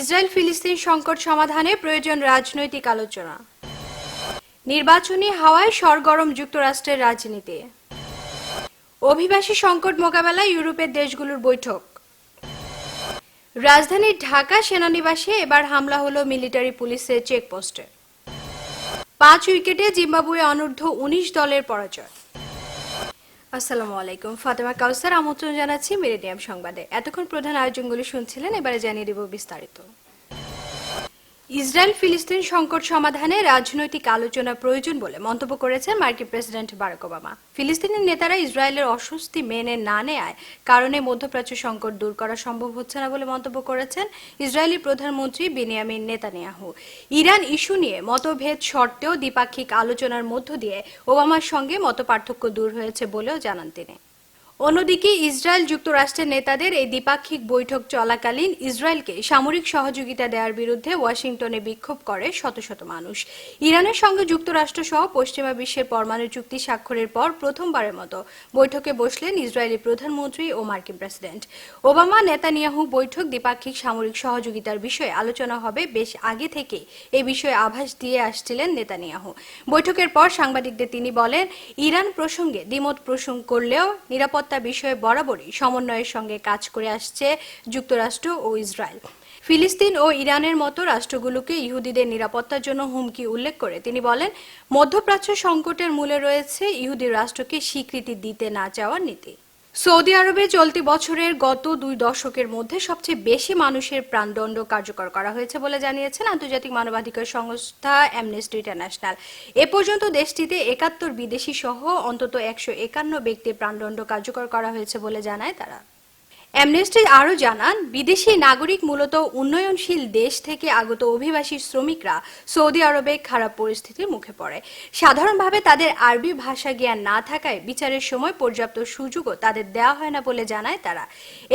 Israel ফিলিস্তিন সংকট সমাধানে প্রয়োজন রাজনৈতিক আলোচনা। নির্বাচনী হাওয়ায় সরগরম যুক্তরাষ্ট্রের রাজনীতি। অভিবাসী সংকট মোকাবেলায় ইউরোপের দেশগুলোর বৈঠক। রাজধানীর ঢাকা সেনানিবাসে এবার হামলা হলো মিলিটারি পুলিশের চেকপোস্টে। 5 উইকেটে জিম্বাবুয়ে অনূর্ধ্ব 19 দলের পরাজয়। আসসালামু আলাইকুম, ফাতেমা কাউসার আমন্ত্রণ জানাচ্ছি মেরিডিয়াম সংবাদে। এতক্ষণ প্রধান আয়োজনগুলো শুনছিলেন, এবারে জানিয়ে দেব বিস্তারিত। ইসরায়েল ফিলিস্তিন সংকট সমাধানে রাজনৈতিক আলোচনা প্রয়োজন বলে মন্তব্য করেছেন মার্কিন প্রেসিডেন্ট বারাক ওবামা। ফিলিস্তিনি নেতারা ইসরায়েলের অস্বস্তি মেনে না নেয়ার কারণে মধ্যপ্রাচ্য সংকট দূর করা সম্ভব হচ্ছে না বলে মন্তব্য করেছেন ইসরায়েলি প্রধানমন্ত্রী বেনিয়ামিন নেতানিয়াহু। ইরান ইস্যু নিয়ে মতভেদ সত্ত্বেও দ্বিপাক্ষিক আলোচনার মধ্য দিয়ে ওবামার সঙ্গে মতপার্থক্য দূর হয়েছে বলেও জানান তিনি। অন্যদিকে ইসরায়েল যুক্তরাষ্ট্রের নেতাদের এই দ্বিপাক্ষিক বৈঠক চলাকালীন ইসরায়েলকে সামরিক সহযোগিতা দেওয়ার বিরুদ্ধে ওয়াশিংটনে বিক্ষোভ করে শত শত মানুষ। ইরানের সঙ্গে যুক্তরাষ্ট্র সহ পশ্চিমা বিশ্বের পরমাণু চুক্তি স্বাক্ষরের পর প্রথমবারের মতো বৈঠকে বসলেন ইসরায়েলি প্রধানমন্ত্রী ও মার্কিন প্রেসিডেন্ট। ওবামা নেতানিয়াহু বৈঠক দ্বিপাক্ষিক সামরিক সহযোগিতার বিষয়ে আলোচনা হবে বেশ আগে থেকে এই বিষয়ে আভাস দিয়ে আসছিলেন নেতানিয়াহু। বৈঠকের পর সাংবাদিকদের তিনি বলেন, ইরান প্রসঙ্গে দ্বিমত পোষণ করলেও নিরাপত্তা বিষয়ে বরাবরই সমন্বয়ের সঙ্গে কাজ করে আসছে যুক্তরাষ্ট্র ও ইসরায়েল। ফিলিস্তিন ও ইরানের মতো রাষ্ট্রগুলোকে ইহুদিদের নিরাপত্তার জন্য হুমকি উল্লেখ করে তিনি বলেন, মধ্যপ্রাচ্য সংকটের মূলে রয়েছে ইহুদি রাষ্ট্রকে স্বীকৃতি দিতে না চাওয়ার নীতি। সৌদি আরবে চলতি বছরের গত 2 দশকের মধ্যে সবচেয়ে বেশি মানুষের প্রাণদণ্ড কার্যকর করা হয়েছে বলে জানিয়েছেন আন্তর্জাতিক মানবাধিকার সংস্থা অ্যামনেস্টি ইন্টারন্যাশনাল। এ পর্যন্ত দেশটিতে 71 বিদেশি সহ অন্তত 151 ব্যক্তির প্রাণদণ্ড কার্যকর করা হয়েছে বলে জানায় তারা। অ্যামনেস্টি আরও জানান, বিদেশি নাগরিক মূলত উন্নয়নশীল দেশ থেকে আগত অভিবাসী শ্রমিকরা সৌদি আরবে খারাপ পরিস্থিতির মুখে পড়ে। সাধারণভাবে তাদের আরবি ভাষা জ্ঞান না থাকায় বিচারের সময় পর্যাপ্ত সুযোগও তাদের দেওয়া হয় না বলে জানায় তারা।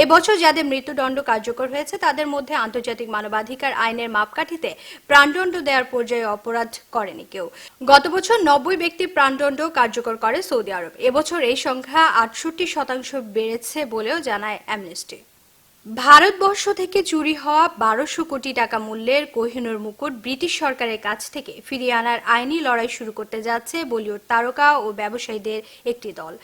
এবছর যাদের মৃত্যুদণ্ড কার্যকর হয়েছে তাদের মধ্যে আন্তর্জাতিক মানবাধিকার আইনের মাপকাঠিতে প্রাণদণ্ড দেওয়ার পর্যায়ে অপরাধ করেনি কেউ। গত বছর 90 ব্যক্তির প্রাণদণ্ড কার্যকর করে সৌদি আরব। এবছর এই সংখ্যা 68% বেড়েছে বলেও জানায় অ্যামনেস্টি। ভারতবর্ষ থেকে চুরি হওয়া 1200 কোটি টাকা মূল্যের কোহিনূর মুকুট ব্রিটিশ সরকারের কাছ থেকে ফিরিয়ে আনার আইনি লড়াই শুরু করতে যাচ্ছে বলিউড তারকা ও ব্যবসায়ীদের একটি দল।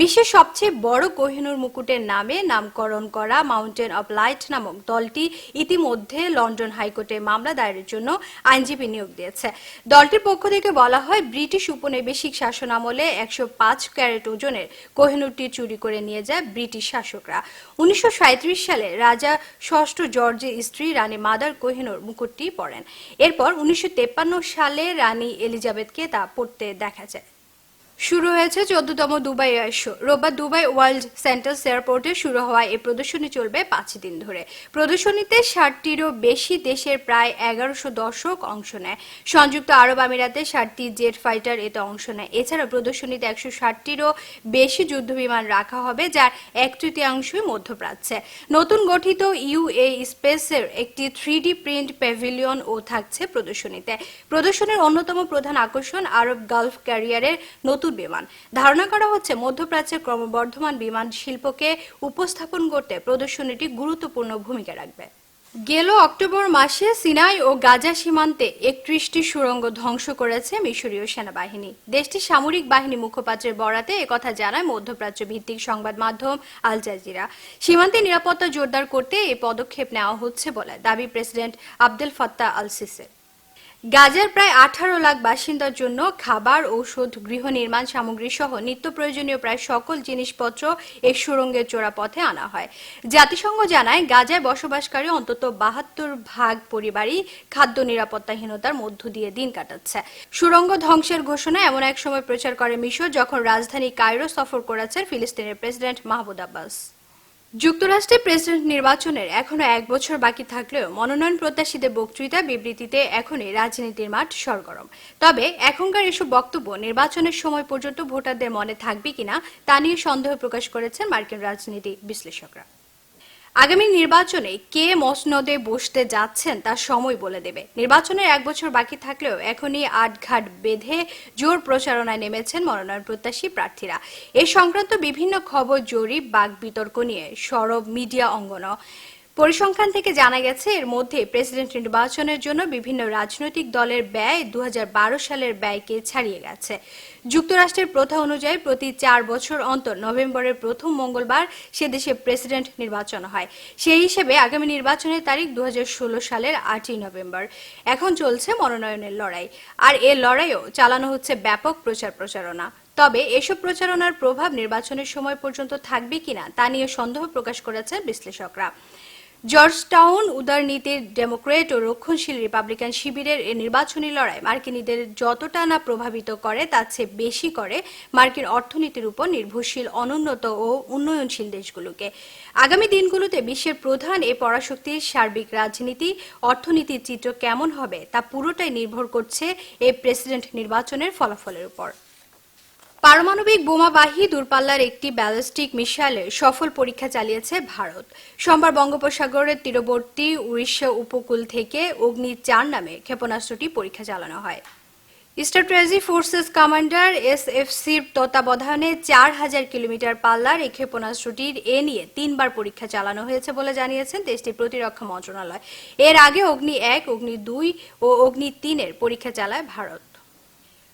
বিশ্বের সবচেয়ে বড় কোহিনূর মুকুটের নামে নামকরণ করা মাউন্টেন অব লাইট নামক দলটি ইতিমধ্যে লন্ডন হাইকোর্টে মামলা দায়েরের জন্য আইনজীবী নিয়োগ দিয়েছে। দলটির পক্ষ থেকে বলা হয়, ব্রিটিশ উপনিবেশিক শাসনামলে 105 ক্যারেট ওজনের কোহিনূরটি চুরি করে নিয়ে যায় ব্রিটিশ শাসকরা। 1937 সালে রাজা ষষ্ঠ জর্জের স্ত্রী রানী মাদার কোহিনূর মুকুটটি পরেন। এরপর 1953 সালে রানী এলিজাবেথকে তা পরতে দেখা যায়। শুরু হয়েছে 14তম দুবাই এয়ার শো। রোববার দুবাই ওয়ার্ল্ড সেন্টার এয়ারপোর্টে শুরু হওয়া এই প্রদর্শনী চলবে 5 দিন ধরে। প্রদর্শনীতে 60টিরও বেশি দেশের প্রায় 1100 দর্শক অংশ নেয়। সংযুক্ত আরব আমিরাতে 60টি জেট ফাইটার এতে অংশ নেয়। এছাড়া প্রদর্শনীতে 160টিরও বেশি যুদ্ধবিমান রাখা হবে, যার 1/3 মধ্যপ্রাচ্যে। নতুন গঠিত ইউএ স্পেসের একটি 3D প্রিন্ট প্যাভিলিয়ন ও থাকছে প্রদর্শনীতে। প্রদর্শনীর অন্যতম প্রধান আকর্ষণ আরব গালফ ক্যারিয়ারের নতুন বিমান। ধারণা করা হচ্ছে মধ্যপ্রাচ্যের ক্রমবর্ধমান বিমান শিল্পকে উপস্থাপন করতে প্রদর্শনীটি গুরুত্বপূর্ণ ভূমিকা রাখবে। গেল অক্টোবর মাসে সিনাই ও গাজা সীমান্তে 31টি সুড়ঙ্গ ধ্বংস করেছে মিশরীয় সেনাবাহিনী। দেশটির সামরিক বাহিনী মুখপাত্রের বরাতে একথা জানায় মধ্যপ্রাচ্য ভিত্তিক সংবাদ মাধ্যম আল জাজিরা। সীমান্তে নিরাপত্তা জোরদার করতে এই পদক্ষেপ নেওয়া হচ্ছে বলে দাবি প্রেসিডেন্ট আবদেল ফাত্তাহ আল সিসির। গাজার প্রায় 18 লাখ বাসিন্দার জন্য খাবার, ঔষধ, গৃহ নির্মাণ সামগ্রী সহ নিত্য প্রয়োজনীয় প্রায় সকল জিনিসপত্র এই সুড়ঙ্গের চোরাপথে আনা হয়। জাতিসংঘ জানায়, গাজায় বসবাসকারী অন্তত 72% পরিবারই খাদ্য নিরাপত্তাহীনতার মধ্য দিয়ে দিন কাটাচ্ছে। সুড়ঙ্গ ধ্বংসের ঘোষণা এমন এক সময় প্রচার করে মিশর, যখন রাজধানী কায়রো সফর করেছেন ফিলিস্তিনের প্রেসিডেন্ট মাহমুদ আব্বাস। যুক্তরাষ্ট্রের প্রেসিডেন্ট নির্বাচনের এখনো 1 বছর বাকি থাকলেও মনোনয়ন প্রত্যাশীদের বক্তৃতা বিবৃতিতে এখনই রাজনীতির মাঠ সরগরম। তবে এখনকার এসব বক্তব্য নির্বাচনের সময় পর্যন্ত ভোটারদের মনে থাকবে কিনা তা নিয়ে সন্দেহ প্রকাশ করেছেন মার্কিন রাজনীতি বিশ্লেষকরা। আগামী নির্বাচনে কে মসনদে বসতে যাচ্ছেন তা সময় বলে দেবে। নির্বাচনের 1 বছর বাকি থাকলেও এখনই আটঘাট বেঁধে জোর প্রচারণায় নেমেছেন মনোনয়ন প্রত্যাশী প্রার্থীরা। এ সংক্রান্ত বিভিন্ন খবর, জরিপ, বাক বিতর্ক নিয়ে সরব মিডিয়া অঙ্গন। পরিসংখ্যান থেকে জানা গেছে এর মধ্যে প্রেসিডেন্ট নির্বাচনের জন্য বিভিন্ন রাজনৈতিক দলের ব্যয় 2012 সালের ব্যয়কে ছাড়িয়ে গেছে। যুক্তরাষ্ট্রের প্রথা অনুযায়ী প্রতি 4 বছর অন্তর নভেম্বরের প্রথম মঙ্গলবার সে দেশে প্রেসিডেন্ট নির্বাচন হয়। সেই হিসেবে আগামী নির্বাচনের তারিখ 2016 সালের 8ই নভেম্বর। এখন চলছে মনোনয়নের লড়াই, আর এ লড়াইও চালানো হচ্ছে ব্যাপক প্রচারণা। তবে এসব প্রচারণার প্রভাব নির্বাচনের সময় পর্যন্ত থাকবে কিনা তা নিয়ে সন্দেহ প্রকাশ করেছেন বিশ্লেষকরা। জর্জটাউন উদারনীতির ডেমোক্রেট ও রক্ষণশীল রিপাবলিকান শিবিরের এই নির্বাচনী লড়াই মার্কিনীদের যতটা না প্রভাবিত করে তার চেয়ে বেশি করে মার্কিন অর্থনীতির উপর নির্ভরশীল অনুন্নত ও উন্নয়নশীল দেশগুলোকে। আগামী দিনগুলোতে বিশ্বের প্রধান এই পরাশক্তির সার্বিক রাজনীতি অর্থনীতির চিত্র কেমন হবে তা পুরোটাই নির্ভর করছে এই প্রেসিডেন্ট নির্বাচনের ফলাফলের উপর। পারমাণবিক বোমাবাহী দূরপাল্লার একটি ব্যালিস্টিক মিসাইলের সফল পরীক্ষা চালিয়েছে ভারত। সোমবার বঙ্গোপসাগরের তীরবর্তী উড়িষ্যা উপকূল থেকে অগ্নি-4 নামে ক্ষেপণাস্ত্রটি পরীক্ষা চালানো হয়। স্ট্র্যাটেজি ফোর্সেস কমান্ডার এসএফসির তত্ত্বাবধানে 4000 কিলোমিটার পাল্লার এই ক্ষেপণাস্ত্রটির এ নিয়ে 3বার পরীক্ষা চালানো হয়েছে বলে জানিয়েছেন দেশটির প্রতিরক্ষা মন্ত্রণালয়। এর আগে অগ্নি-1, অগ্নি-2 ও অগ্নি-3 এর পরীক্ষা চালায় ভারত।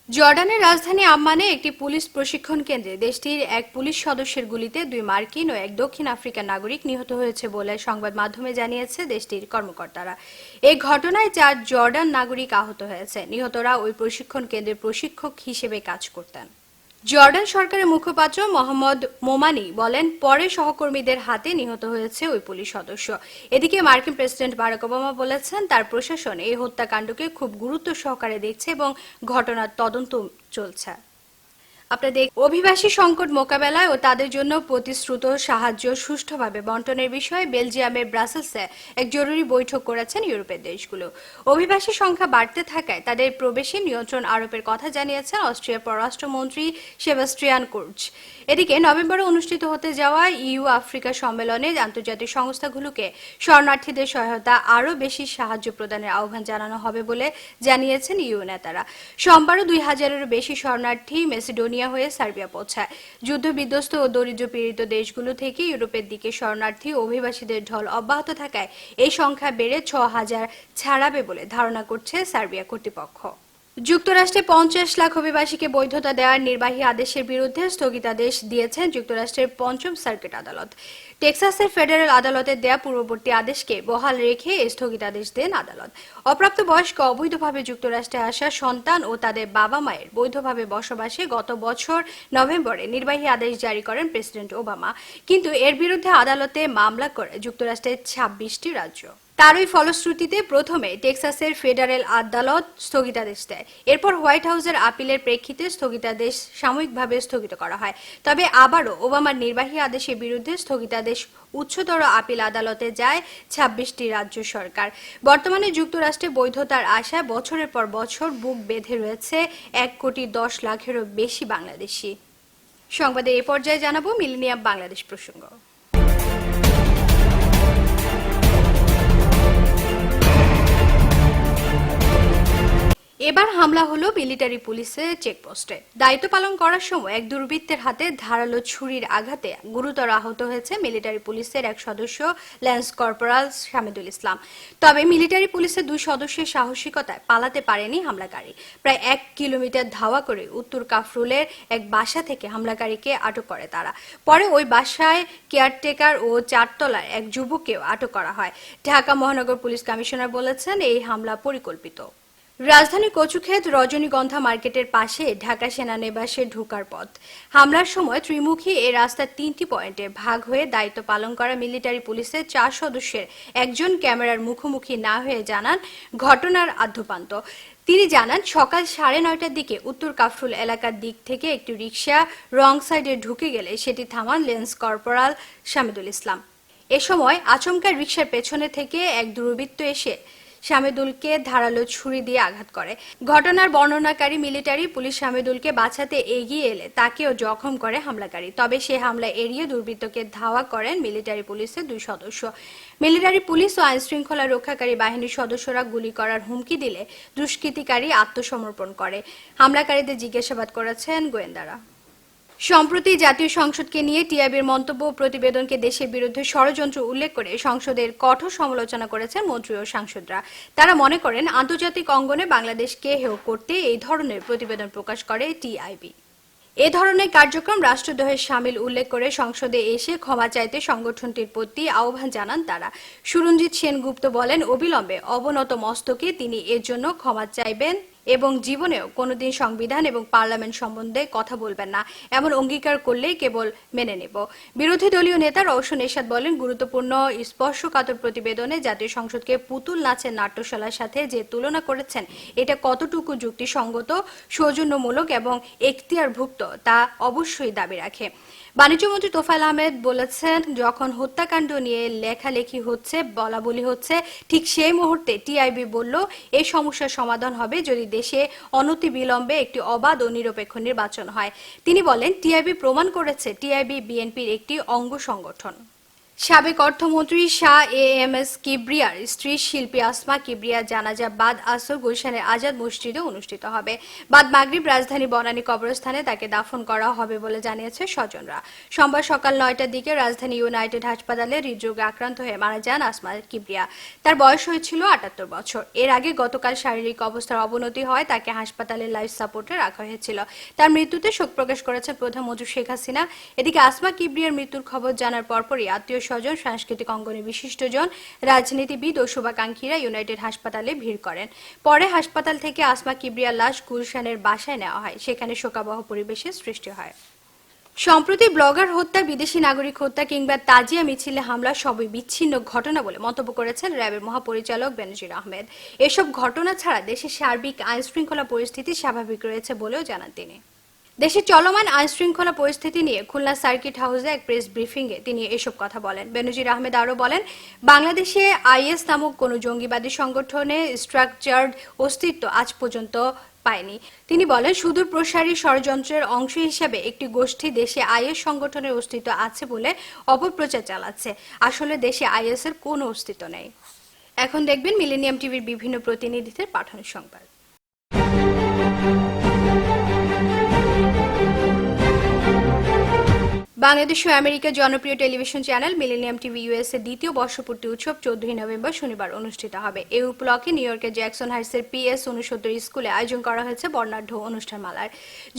জর্ডানের রাজধানী আম্মানে একটি পুলিশ প্রশিক্ষণ কেন্দ্রে দেশটির এক পুলিশ সদস্যের গুলিতে 2 মার্কিন ও 1 দক্ষিণ আফ্রিকান নাগরিক নিহত হয়েছে বলে সংবাদ মাধ্যমে জানিয়েছে দেশটির কর্মকর্তারা। এই ঘটনায় 4 জর্ডান নাগরিক আহত হয়েছে। নিহতরা ওই প্রশিক্ষণ কেন্দ্রের প্রশিক্ষক হিসেবে কাজ করতেন। জর্ডান সরকারের মুখপাত্র মোহাম্মদ মোমানি বলেন, পরে সহকর্মীদের হাতে নিহত হয়েছে ওই পুলিশ সদস্য। এদিকে মার্কিন প্রেসিডেন্ট বারাক ওবামা বলেছেন, তার প্রশাসন এই হত্যাকাণ্ডকে খুব গুরুত্ব সহকারে দেখছে এবং ঘটনার তদন্ত চলছে। আপনাদের অভিবাসী সংকট মোকাবেলায় ও তাদের জন্য প্রতিশ্রুত সাহায্য সুষ্ঠুভাবে বন্টনের বিষয়ে বেলজিয়ামের ব্রাসেলসে এক জরুরি বৈঠক করেছেন ইউরোপের দেশগুলো। অভিবাসী সংখ্যা বাড়তে থাকায় তাদের প্রবেশে নিয়ন্ত্রণ আরোপের কথা জানিয়েছেন অস্ট্রিয়ার পররাষ্ট্রমন্ত্রী সেবাস্টিয়ান কুর্জ। এদিকে নভেম্বরে অনুষ্ঠিত হতে যাওয়া ইউ আফ্রিকা সম্মেলনে আন্তর্জাতিক সংস্থাগুলোকে শরণার্থীদের সহায়তা আরও বেশি সাহায্য প্রদানের আহ্বান জানানো হবে বলে জানিয়েছেন ইউ নেতারা। সোমবারও 2000-এরও বেশি শরণার্থী মেসিডোনিয়া হয়ে সার্বিয়া পৌঁছায়। যুদ্ধ বিধ্বস্ত ও দরিদ্র পীড়িত দেশগুলো থেকে ইউরোপের দিকে শরণার্থী ও অভিবাসীদের ঢল অব্যাহত থাকায় এই সংখ্যা বেড়ে 6000 ছাড়াবে বলে ধারণা করছে সার্বিয়া কর্তৃপক্ষ। যুক্তরাষ্ট্রে 50 লাখ অভিবাসীকে বৈধতা দেওয়ার নির্বাহী আদেশের বিরুদ্ধে স্থগিতাদেশ দিয়েছেন যুক্তরাষ্ট্রের 5ম সার্কিট আদালত। টেক্সাসের ফেডারেল আদালতের দেয়া পূর্ববর্তী আদেশকে বহাল রেখে এই স্থগিতাদেশ দেন আদালত। অপ্রাপ্তবয়স্ক অবৈধভাবে যুক্তরাষ্ট্রে আসা সন্তান ও তাদের বাবা মায়ের বৈধভাবে বসবাসে গত বছর নভেম্বরে নির্বাহী আদেশ জারি করেন প্রেসিডেন্ট ওবামা, কিন্তু এর বিরুদ্ধে আদালতে মামলা করে যুক্তরাষ্ট্রের 26টি রাজ্য। তারই ফলশ্রুতিতে প্রথমে টেক্সাসের ফেডারেল আদালত স্থগিতাদেশ দেয়। এরপর হোয়াইট হাউসের আপিলের প্রেক্ষিতে স্থগিতাদেশ সাময়িকভাবে স্থগিত করা হয়। তবে আবারও ওবামার নির্বাহী আদেশের বিরুদ্ধে স্থগিতাদেশ উচ্চতর আপিল আদালতে যায় 26টি রাজ্য সরকার। বর্তমানে যুক্তরাষ্ট্রে বৈধতার আশায় বছরের পর বছর বুক বেঁধে রয়েছে 1,10,00,000-এরও বেশি বাংলাদেশি। সংবাদে এ পর্যায়ে জানাবো মিলেনিয়াম বাংলাদেশ প্রসঙ্গ। এবার হামলা হলো মিলিটারি পুলিশের চেকপোস্টে। দায়িত্ব পালন করার সময় এক দুর্বৃত্তের হাতে ধারালো ছুরির আঘাতে গুরুতর আহত হয়েছে মিলিটারি পুলিশের এক সদস্য ল্যান্স কর্পোরাল শামিদুল ইসলাম। তবে মিলিটারি পুলিশের 2 সদস্যের সাহসিকতায় পালাতে পারেনি হামলাকারী। প্রায় 1 কিলোমিটার ধাওয়া করে উত্তর কাফরুলের এক বাসা থেকে হামলাকারীকে আটক করে তারা। পরে ওই বাসায় কেয়ারটেকার ও 4 তলার এক যুবককেও আটক করা হয়। ঢাকা মহানগর পুলিশ কমিশনার বলেছেন, এই হামলা পরিকল্পিত। রাজধানীর কচুক্ষেত রজনীগন্ধা মার্কেটের পাশে ঢাকা সেনানিবাসে ঢোকার পথ। হামলার সময় ত্রিমুখী এই রাস্তার 3টি পয়েন্টে ভাগ হয়ে দায়িত্ব পালন করা মিলিটারি পুলিশের 4 সদস্যের একজন ক্যামেরার মুখোমুখি না হয়ে জানান ঘটনার আদ্যোপান্ত। তিনি জানান, সকাল 9:30টার দিকে উত্তর কাফরুল এলাকার দিক থেকে একটি রিকশা রং সাইডে ঢুকে গেলে সেটি থামান লেন্স কর্পোরাল শামিদুল ইসলাম। এ সময় আচমকা রিকশার পেছনে থেকে এক দুর্বৃত্ত এসে শামিদুলকে ধারালো ছুরি দিয়ে আঘাত করে। ঘটনার বর্ণনাকারী মিলিটারি পুলিশ শামিদুলকে বাঁচাতে এগিয়ে এলে তাকেও জখম করে হামলাকারী। তবে সে হামলা এড়িয়ে দুর্বৃত্তকে ধাওয়া করেন মিলিটারি পুলিশের 2 সদস্য। মিলিটারি পুলিশ ও আইন শৃঙ্খলা রক্ষাকারী বাহিনীর সদস্যরা গুলি করার হুমকি দিলে দুষ্কৃতিকারী আত্মসমর্পণ করে। হামলাকারীদের জিজ্ঞাসাবাদ করেছেন গোয়েন্দারা। সম্প্রতি জাতীয় সংসদকে নিয়ে টিআইবির মন্তব্য ও প্রতিবেদনকে দেশের বিরুদ্ধে ষড়যন্ত্র উল্লেখ করে সংসদের কঠোর সমালোচনা করেছেন মন্ত্রী ও সাংসদরা। তারা মনে করেন আন্তর্জাতিক অঙ্গনে বাংলাদেশকে হেয় করতে এই ধরনের প্রতিবেদন প্রকাশ করে টিআইবি। এ ধরনের কার্যক্রম রাষ্ট্রদ্রোহের শামিল উল্লেখ করে সংসদে এসে ক্ষমা চাইতে সংগঠনটির প্রতি আহ্বান জানান তারা। সুরঞ্জিত সেনগুপ্ত বলেন, অবিলম্বে অবনত মস্তকে তিনি এর জন্য ক্ষমা চাইবেন এবং জীবনেও কোনোদিন সংবিধান এবং পার্লামেন্ট সম্বন্ধে কথা বলবেন না এমন অঙ্গীকার করলেই কেবল মেনে নেব। বিরোধী দলীয় নেতা রওশন এরশাদ বলেন, গুরুত্বপূর্ণ স্পর্শকাতর প্রতিবেদনে জাতীয় সংসদকে পুতুল নাচের নাট্যশালার সাথে যে তুলনা করেছেন এটা কতটুকু যুক্তিসঙ্গত, সৌজন্যমূলক এবং এখতিয়ারভুক্ত তা অবশ্যই দাবি রাখে। বাণিজ্যমন্ত্রী তোফায়েল আহমেদ বলেছেন, যখন হত্যাকাণ্ড নিয়ে লেখালেখি হচ্ছে, বলাবলি হচ্ছে, ঠিক সেই মুহূর্তে টিআইবি বলল এই সমস্যার সমাধান হবে যদি দেশে অনতিবিলম্বে একটি অবাধ ও নিরপেক্ষ নির্বাচন হয়। তিনি বলেন, টিআইবি প্রমাণ করেছে টিআইবি বিএনপির একটি অঙ্গ সংগঠন। সাবেক অর্থমন্ত্রী শাহ এএমএস কিবরিয়ার স্ত্রী শিল্পী আসমা কিবরিয়ার জানাজা বাদ আসর গুলশানের আজাদ মসজিদে অনুষ্ঠিত হবে। বাদ মাগরিব রাজধানী বনানী কবরস্থানে তাকে দাফন করা হবে বলে জানিয়েছে স্বজনরা। সোমবার সকাল 9টার দিকে রাজধানী ইউনাইটেড হাসপাতালে হৃদরোগে আক্রান্ত হয়ে মারা যান আসমা কিবরিয়া। তার বয়স হয়েছিল 78 বছর। এর আগে গতকাল শারীরিক অবস্থার অবনতি হয় তাকে হাসপাতালে লাইফ সাপোর্টে রাখা হয়েছিল। তার মৃত্যুতে শোক প্রকাশ করেছেন প্রধানমন্ত্রী শেখ হাসিনা। এদিকে আসমা কিবরিয়ার মৃত্যুর খবর জানার পরপরই আত্মীয় স্বজন, সাংস্কৃতিক অঙ্গনে বিশিষ্টজন, রাজনীতিবিদ ও শুভাকাঙ্ক্ষীরা ইউনাইটেড হাসপাতালে ভিড় করেন। পরে হাসপাতাল থেকে আসমা কিবরিয়ার লাশ গুলশানের বাসায় নেওয়া হয়। সেখানে শোকাবহ পরিবেশের সৃষ্টি হয়। সম্প্রতি ব্লগার হত্যা, বিদেশি নাগরিক হত্যা কিংবা তাজিয়া মিছিলে হামলা সবই বিচ্ছিন্ন ঘটনা বলে মন্তব্য করেছেন র্যাবের মহাপরিচালক বেনজির আহমেদ। এসব ঘটনা ছাড়া দেশের সার্বিক আইনশৃঙ্খলা পরিস্থিতি স্বাভাবিক রয়েছে বলেও জানান তিনি। দেশের চলমান আইনশৃঙ্খলা পরিস্থিতি নিয়ে খুলনা সার্কিট হাউসে এক প্রেস ব্রিফিংয়ে তিনি এসব কথা বলেন। বেনজির আহমেদ আরও বলেন, বাংলাদেশে আইএস নামক কোনো জঙ্গিবাদী সংগঠনে স্ট্রাকচার্ড অস্তিত্ব আজ পর্যন্ত পায়নি। তিনি বলেন, সুদূর প্রসারী ষড়যন্ত্রের অংশ হিসেবে একটি গোষ্ঠী দেশে আইএস সংগঠনের অস্তিত্ব আছে বলে অপপ্রচার চালাচ্ছে। আসলে দেশে আইএস এর কোনো অস্তিত্ব নেই। এখন দেখবেন মিলেনিয়াম টিভির বিভিন্ন প্রতিনিধিদের পাঠানো সংবাদ। বাংলাদেশ ও আমেরিকার জনপ্রিয় television channel millennium TV US এর দ্বিতীয় বর্ষপূর্তি উৎসব 14 নভেম্বর শনিবার অনুষ্ঠিত হবে। এই উপলক্ষে নিউ ইয়র্কের জ্যাকসন হাইটসের PS 69 স্কুলে আয়োজন করা হয়েছে বর্ণাঢ্য অনুষ্ঠানমালার।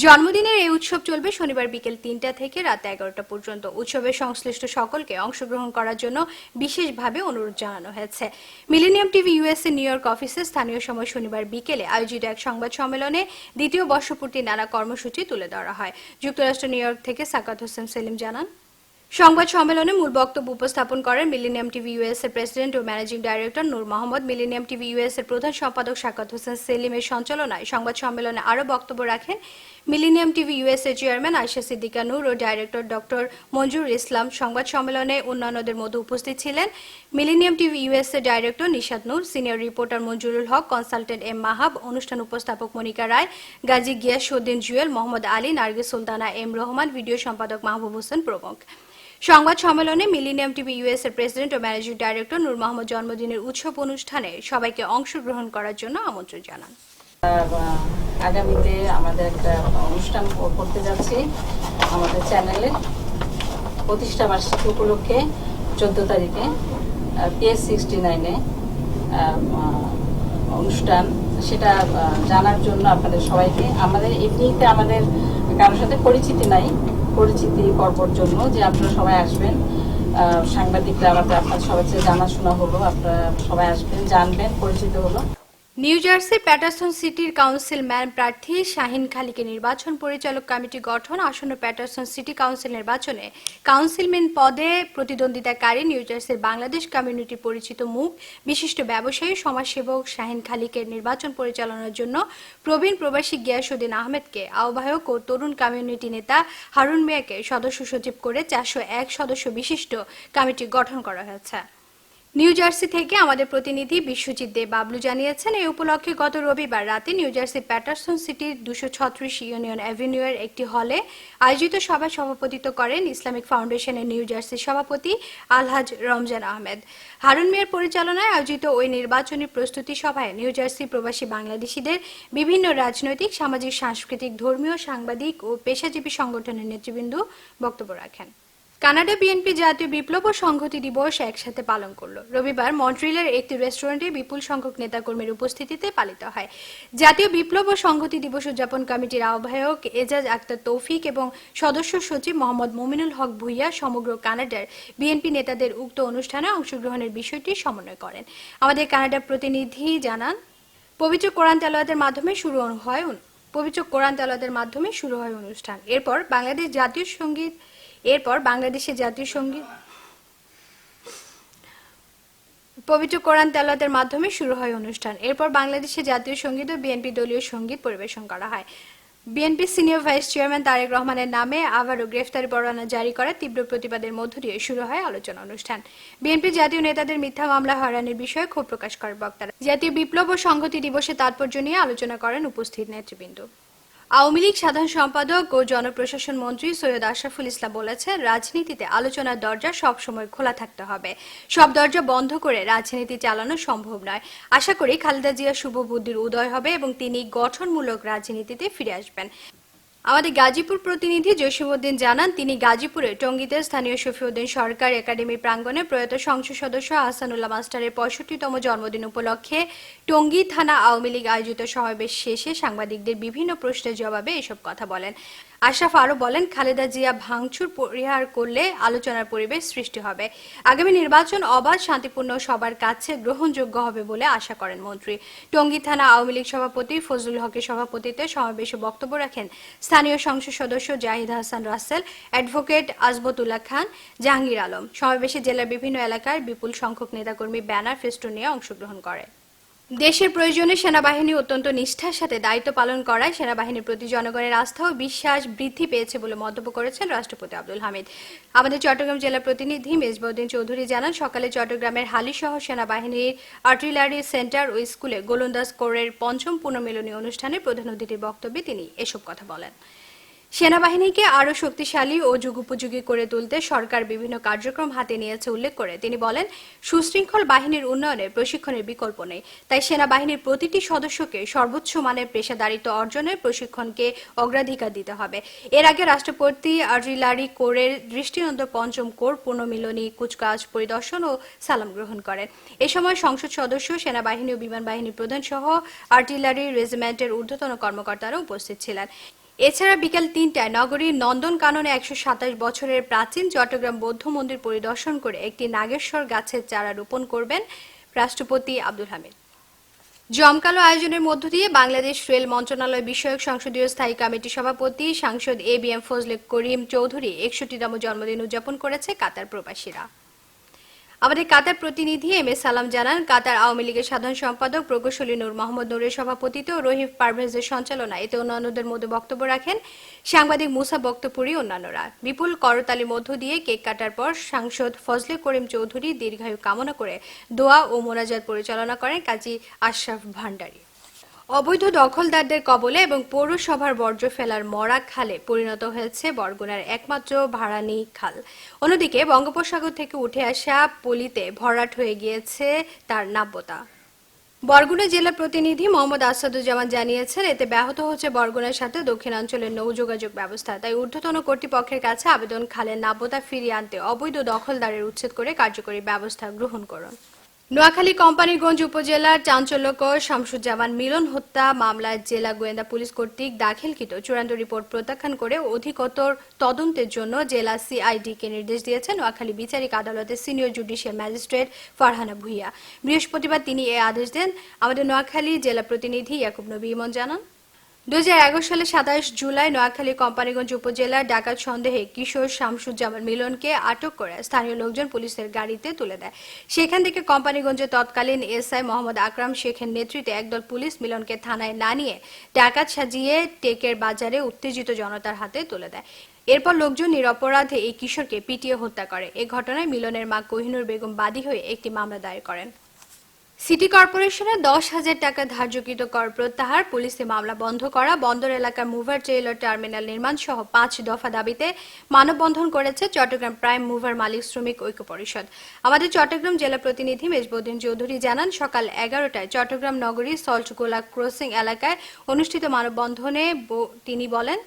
জন্মদিনের এই উৎসব চলবে শনিবার বিকেল 3টা থেকে রাত 11টা পর্যন্ত। উৎসবের সংশ্লিষ্ট সকলকে অংশগ্রহণ করার জন্য বিশেষভাবে অনুরোধ জানানো হয়েছে। মিলেনিয়াম টিভি ইউএস এর নিউ ইয়র্ক অফিসে স্থানীয় সময় শনিবার বিকেলে আয়োজিত এক সংবাদ সম্মেলনে দ্বিতীয় বর্ষপূর্তির নানা কর্মসূচি তুলে ধরা হয়। যুক্তরাষ্ট্র নিউ ইয়র্ক থেকে সাকাত হোসেন জানান। সংবাদ সম্মেলনে মূল বক্তব্য উপস্থাপন করেন মিলেনিয়াম টিভি ইউএস এর প্রেসিডেন্ট ও ম্যানেজিং ডাইরেক্টর নূর মোহাম্মদ। মিলেনিয়াম টিভি ইউএস এর প্রধান সম্পাদক সাকাত হোসেন সেলিমের সঞ্চালনায় সংবাদ সম্মেলনে আরও বক্তব্য রাখেন মিলেনিয়াম টিভি ইউএস এর চেয়ারম্যান আয়েশা সিদ্দিকা নূর ও ডাইরেক্টর ডক্টর মঞ্জুর ইসলাম। সংবাদ সম্মেলনে অন্যান্যদের মধ্যে উপস্থিত ছিলেন মিলেনিয়াম টিভি ইউএস এর ডাইরেক্টর নিশাত নূর, সিনিয়র রিপোর্টার মঞ্জুরুল হক, কনসালটেন্ট এম মাহাব, অনুষ্ঠান উপস্থাপক মনিকা রায়, গাজী গিয়াসউদ্দিন জুয়েল, মোহাম্মদ আলী, নার্গিস সুলতানা, এম রহমান, ভিডিও সম্পাদক মাহবুব হোসেন প্রমুখ। সংবাদ সম্মেলনে মিলেনিয়াম টিভি ইউএস এর প্রেসিডেন্ট ও ম্যানেজিং ডাইরেক্টর নূর মোহাম্মদ জন্মদিনের উৎসব অনুষ্ঠানে সবাইকে অংশগ্রহণ করার জন্য আমন্ত্রণ জানান। আগামীতে আমাদের একটা অনুষ্ঠান করতে যাচ্ছি আমাদের চ্যানেলে প্রতিষ্ঠা বার্ষিকী উপলক্ষে 14 তারিখে PS 69-এ অনুষ্ঠান। সেটা জানার জন্য আপনাদের সবাইকে, আমাদের এমনিতে আমাদের কারোর সাথে পরিচিতি নাই, পরিচিতি পর্বর জন্য যে আপনারা সবাই আসবেন। সাংবাদিকরা আপনার সবাই জানাশোনা হলো, আপনারা সবাই আসবেন, জানবেন, পরিচিত হলো। নিউ জার্সির প্যাটারসন সিটির কাউন্সিলম্যান প্রার্থী শাহিন খালিকে নির্বাচন পরিচালক কমিটি গঠন। আসন্ন প্যাটারসন সিটি কাউন্সিল নির্বাচনে কাউন্সিলম্যান পদে প্রতিদ্বন্দ্বিতাকারী নিউ জার্সির বাংলাদেশ কমিউনিটি পরিচিত মুখ বিশিষ্ট ব্যবসায়ী সমাজসেবক শাহিন খালিকের নির্বাচন পরিচালনার জন্য প্রবীণ প্রবাসী গিয়াসউদ্দিন আহমেদকে আহ্বায়ক ও তরুণ কমিউনিটি নেতা হারুন মিয়াকে সদস্য সচিব করে 401 সদস্য বিশিষ্ট কমিটি গঠন করা হয়েছে। নিউ জার্সি থেকে আমাদের প্রতিনিধি বিশ্বজিৎ দে বাবলু জানিয়েছেন, এই উপলক্ষে গত রবিবার রাতে নিউ জার্সি প্যাটারসন সিটির 236 ইউনিয়ন অ্যাভিনিউয়ের একটি হলে আয়োজিত সভায় সভাপতিত্ব করেন ইসলামিক ফাউন্ডেশনের নিউ জার্সির সভাপতি আলহাজ রমজান আহমেদ। হারুন মিয়ার পরিচালনায় আয়োজিত ওই নির্বাচনী প্রস্তুতি সভায় নিউ জার্সি প্রবাসী বাংলাদেশিদের বিভিন্ন রাজনৈতিক, সামাজিক, সাংস্কৃতিক, ধর্মীয়, সাংবাদিক ও পেশাজীবী সংগঠনের নেতৃবৃন্দ বক্তব্য রাখেন। কানাডা বিএনপি জাতীয় বিপ্লব ও সংহতি দিবস একসাথে পালন করলো। রবিবার মন্ট্রিলের একটি রেস্টুরেন্টে বিপুল সংখ্যক নেতাকর্মীর উপস্থিতিতে পালিত হয়। জাতীয় বিপ্লব ও সংহতি দিবস উদযাপন কমিটির আহ্বায়ক এজাজ আক্তার তৌফিক এবং সদস্য সচিব মোহাম্মদ মুমিনুল হক ভুইয়া সমগ্র কানাডার বিএনপি নেতাদের উক্ত অনুষ্ঠানে অংশগ্রহণের বিষয়টি সমন্বয় করেন। আমাদের কানাডার প্রতিনিধি জানান, পবিত্র কোরআন তেলাওয়াতের মাধ্যমে শুরু হয় অনুষ্ঠান। এরপর বাংলাদেশের জাতীয় সঙ্গীত পবিত্র কোরআন তেলাওয়াতের মাধ্যমে শুরু হয় অনুষ্ঠান। এরপর বাংলাদেশের জাতীয় সঙ্গীত ও বিএনপি দলীয় সঙ্গীত পরিবেশন করা হয়। BNP senior vice chairman Tarek রহমানের নামে আবারও গ্রেফতারি পরোয়ানা জারি করা তীব্র প্রতিবাদের মধ্য দিয়ে শুরু হয় আলোচনা অনুষ্ঠান। বিএনপি জাতীয় নেতাদের মিথ্যা মামলা হয়রানির বিষয়ে ক্ষোভ প্রকাশ করে বক্তারা জাতীয় বিপ্লব ও সংহতি দিবসে তাৎপর্য নিয়ে আলোচনা করেন উপস্থিত নেতৃবৃন্দ। আওয়ামী লীগ সাধারণ সম্পাদক ও জনপ্রশাসন মন্ত্রী সৈয়দ আশরাফুল ইসলাম বলেছেন, রাজনীতিতে আলোচনার দরজা সবসময় খোলা থাকতে হবে। সব দরজা বন্ধ করে রাজনীতি চালানো সম্ভব নয়। আশা করি খালেদা জিয়ার শুভ বুদ্ধির উদয় হবে এবং তিনি গঠনমূলক রাজনীতিতে ফিরে আসবেন। আমাদের গাজীপুর প্রতিনিধি জসিমউদ্দিন জানান, তিনি গাজীপুরে টঙ্গীতে স্থানীয় শফিউদ্দিন সরকার একাডেমি প্রাঙ্গণে প্রয়াত সংসদ সদস্য আহসানুল্লাহ মাস্টারের 65তম জন্মদিন উপলক্ষে টঙ্গী থানা আওয়ামী লীগ আয়োজিত সমাবেশ শেষে সাংবাদিকদের বিভিন্ন প্রশ্নের জবাবে এসব কথা বলেন। আশরাফ আরও বলেন, খালেদা জিয়া ভাঙচুর পরিহার করলে আলোচনার পরিবেশ সৃষ্টি হবে। আগামী নির্বাচন অবাধ, শান্তিপূর্ণ, সবার কাছে গ্রহণযোগ্য হবে বলে আশা করেন মন্ত্রী। টঙ্গী থানা আওয়ামী লীগ সভাপতি ফজলুল হকের সভাপতিত্বে সমাবেশে বক্তব্য রাখেন স্থানীয় সংসদ সদস্য জাহিদ হাসান রাসেল, অ্যাডভোকেট আজবতুল্লাহ খান, জাহাঙ্গীর আলম। সমাবেশে জেলার বিভিন্ন এলাকার বিপুল সংখ্যক নেতাকর্মী ব্যানার, ফেস্টুন নিয়ে অংশগ্রহণ করে। দেশের প্রয়োজনে সেনাবাহিনী অত্যন্ত নিষ্ঠার সাথে দায়িত্ব পালন করায় সেনাবাহিনীর প্রতি জনগণের আস্থা ও বিশ্বাস বৃদ্ধি পেয়েছে বলে মন্তব্য করেছেন রাষ্ট্রপতি আব্দুল হামিদ। আমাদের চট্টগ্রাম জেলা প্রতিনিধি মেজবাউদ্দিন চৌধুরী জানান, সকালে চট্টগ্রামের হালিশহর সেনাবাহিনীর আর্টিলারি সেন্টার ও স্কুলে গোলন্দাজ কোরের 5ম পুনর্মিলনী অনুষ্ঠানে প্রধান অতিথির বক্তব্যে তিনি এসব কথা বলেন। সেনাবাহিনীকে আরও শক্তিশালী ও যুগোপযোগী করে তুলতে সরকার বিভিন্ন কার্যক্রম হাতে নিয়েছে উল্লেখ করে তিনি বলেন, সুশৃঙ্খল বাহিনীর উন্নয়নে প্রশিক্ষণের বিকল্প নেই। তাই সেনাবাহিনীর প্রতিটি সদস্যকে সর্বোচ্চ মানের পেশাদারিত্ব অর্জনের প্রশিক্ষণকে অগ্রাধিকার দিতে হবে। এর আগে রাষ্ট্রপতি আর্টিলারি কোরের দৃষ্টিনন্দন 5ম কোর পুনর্মিলনী কুচকাওয়াজ পরিদর্শন ও সালাম গ্রহণ করেন। এ সময় সংসদ সদস্য, সেনাবাহিনী ও বিমান বাহিনী প্রধান সহ আর্টিলারি রেজিমেন্টের ঊর্ধ্বতন কর্মকর্তারা উপস্থিত ছিলেন। এছাড়া বিকেল 3টায় নগরীর নন্দনকাননে 127 বছরের প্রাচীন চট্টগ্রাম বৌদ্ধ মন্দির পরিদর্শন করে একটি নাগেশ্বর গাছের চারা রোপণ করবেন রাষ্ট্রপতি আব্দুল হামিদ। জমকালো আয়োজনের মধ্য দিয়ে বাংলাদেশ রেল মন্ত্রণালয় বিষয়ক সংসদীয় স্থায়ী কমিটির সভাপতি সাংসদ এবিএম ফজলে করিম চৌধুরী 61তম জন্মদিন উদযাপন করেছে কাতার প্রবাসীরা। আমাদের কাতার প্রতিনিধি এম এ সালাম জানান, কাতার আওয়ামী লীগের সাধারণ সম্পাদক প্রকৌশলী নূর মোহাম্মদ নূরের সভাপতিত্বে ও রহিফ পারভেজের সঞ্চালনায় এতে অন্যান্যদের মধ্যে বক্তব্য রাখেন সাংবাদিক মুসা বক্তপুরী অন্যান্যরা। বিপুল করতালির মধ্য দিয়ে কেক কাটার পর সাংসদ ফজলে করিম চৌধুরী দীর্ঘায়ু কামনা করে দোয়া ও মোনাজাত পরিচালনা করেন কাজী আশরাফ ভান্ডারী। অবৈধ দখলদারদের কবলে এবং পৌরসভার বর্জ্য ফেলার মরা খালে পরিণত হয়েছে বরগুনার একমাত্র ভাড়ানি খাল। অন্যদিকে বঙ্গোপসাগর থেকে উঠে আসা পলিতে ভরাট হয়ে গিয়েছে তার নাব্যতা। বরগুনা জেলা প্রতিনিধি মোহাম্মদ আসাদুজ্জামান জানিয়েছেন, এতে ব্যাহত হচ্ছে বরগুনার সাথে দক্ষিণাঞ্চলের নৌ যোগাযোগ ব্যবস্থা। তাই ঊর্ধ্বতন কর্তৃপক্ষের কাছে আবেদন, খালের নাব্যতা ফিরিয়ে আনতে অবৈধ দখলদারের উচ্ছেদ করে কার্যকরী ব্যবস্থা গ্রহণ করুন। নোয়াখালী কোম্পানীগঞ্জ উপজেলার চাঞ্চল্যকর শামসুজ্জামান মিলন হত্যা মামলায় জেলা গোয়েন্দা পুলিশ কর্তৃক দাখিলকৃত চূড়ান্ত রিপোর্ট প্রত্যাখ্যান করে অধিকতর তদন্তের জন্য জেলা সিআইডিকে নির্দেশ দিয়েছেন নোয়াখালী বিচারিক আদালতের senior judicial magistrate Farhana Bhuiya. বৃহস্পতিবার তিনি এ আদেশ দেন। আমাদের নোয়াখালী জেলা প্রতিনিধি ইয়াকুব নবী ইমন জানান, 2011 সালে 27 জুলাই নোয়াখালী কোম্পানীগঞ্জ উপজেলার ডাকাত সন্দেহে কিশোর শামসুজ্জামান মিলনকে আটক করে স্থানীয় লোকজন পুলিশের গাড়িতে তুলে দেয়। সেখান থেকে কোম্পানীগঞ্জের তৎকালীন এসআই মোহাম্মদ আকরাম শেখের নেতৃত্বে একদল পুলিশ মিলনকে থানায় না নিয়ে ডাকাত সাজিয়ে টেকের বাজারে উত্তেজিত জনতার হাতে তুলে দেয়। এরপর লোকজন নিরপরাধে এই কিশোরকে পিটিয়ে হত্যা করে। এ ঘটনায় মিলনের মা কোহিনুর বেগম বাদী হয়ে একটি মামলা দায়ের করেন। সিটি কর্পোরেশনের 10,000 টাকা ধার্যকৃত কর প্রত্যাহার, পুলিশে মামলা বন্ধ করা, বন্দর এলাকার মুভার ট্রেইলার টার্মিনাল নির্মাণ সহ 5 দফা দাবিতে মানববন্ধন করেছে চট্টগ্রাম প্রাইম মুভার মালিক শ্রমিক ঐক্য পরিষদ। আমাদের চট্টগ্রাম জেলা প্রতিনিধি মেজবউদ্দিন চৌধুরী জানান, সকাল 11টায় চট্টগ্রাম নগরীর সল্টগোলা ক্রসিং এলাকায় অনুষ্ঠিত মানববন্ধনে তিনি বলেন,